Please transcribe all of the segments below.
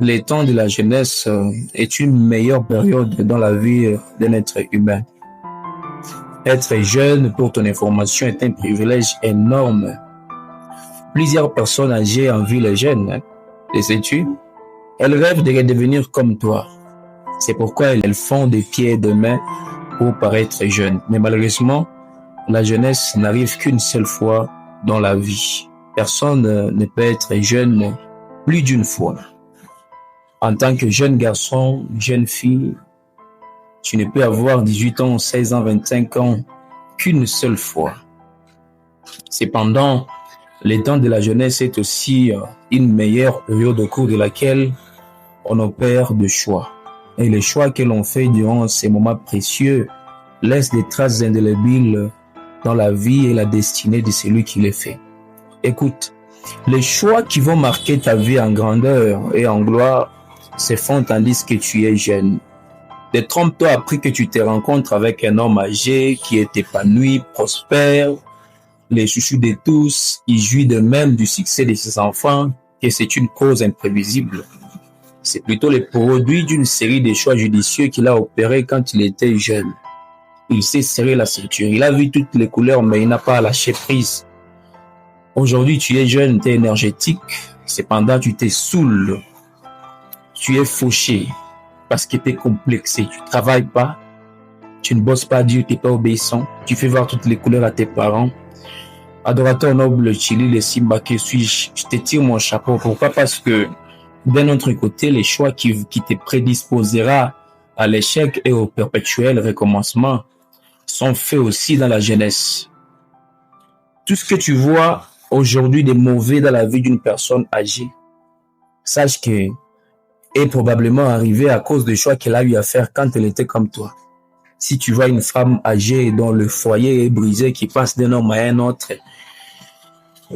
Les temps de la jeunesse est une meilleure période dans la vie d'un être humain. Être jeune, pour ton information, est un privilège énorme. Plusieurs personnes âgées envient les jeunes. Les sais-tu? Elles rêvent de devenir comme toi. C'est pourquoi elles font des pieds et des mains pour paraître jeunes. Mais malheureusement, la jeunesse n'arrive qu'une seule fois dans la vie. Personne ne peut être jeune plus d'une fois. En tant que jeune garçon, jeune fille, tu ne peux avoir 18 ans, 16 ans, 25 ans qu'une seule fois. Cependant, les temps de la jeunesse est aussi une meilleure période au cours de laquelle on opère de choix. Et les choix que l'on fait durant ces moments précieux laissent des traces indélébiles dans la vie et la destinée de celui qui les fait. Écoute, les choix qui vont marquer ta vie en grandeur et en gloire se font tandis que tu es jeune. Détrompe-toi après que tu te rencontres avec un homme âgé qui est épanoui, prospère, les chouchous de tous, il jouit de même du succès de ses enfants, que c'est une cause imprévisible. C'est plutôt le produit d'une série de choix judicieux qu'il a opérés quand il était jeune. Il s'est serré la ceinture, il a vu toutes les couleurs, mais il n'a pas lâché prise. Aujourd'hui, tu es jeune, tu es énergétique, cependant tu t'es saoul, tu es fauché parce que tu es complexé, tu ne travailles pas, tu ne bosses pas dur, tu n'es pas obéissant, tu fais voir toutes les couleurs à tes parents. Adorateur noble, Chili, les Simba, que suis-je? Je te tire mon chapeau. Pourquoi? Parce que d'un autre côté, les choix qui te prédisposera à l'échec et au perpétuel recommencement sont faits aussi dans la jeunesse. Tout ce que tu vois aujourd'hui de mauvais dans la vie d'une personne âgée, sache que est probablement arrivé à cause des choix qu'elle a eu à faire quand elle était comme toi. Si tu vois une femme âgée dont le foyer est brisé, qui passe d'un homme à un autre,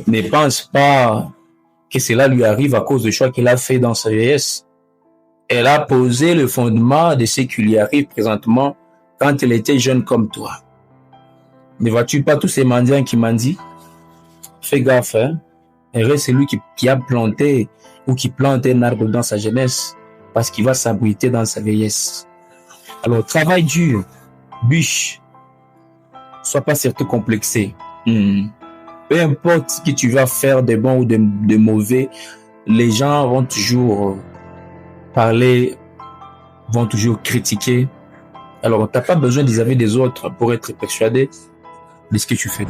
ne pense pas que cela lui arrive à cause des choix qu'elle a fait dans sa vieillesse. Elle a posé le fondement de ce qui lui arrive présentement quand elle était jeune comme toi. Ne vois-tu pas tous ces mendiants qui mendient? Fais gaffe, hein? Heureux celui qui a planté ou qui plante un arbre dans sa jeunesse parce qu'il va s'abriter dans sa vieillesse. Alors, travaille dur, bûche, sois pas surtout complexé. Peu importe ce que tu vas faire de bon ou de mauvais, les gens vont toujours parler, vont toujours critiquer. Alors, tu n'as pas besoin des avis des autres pour être persuadé de ce que tu fais.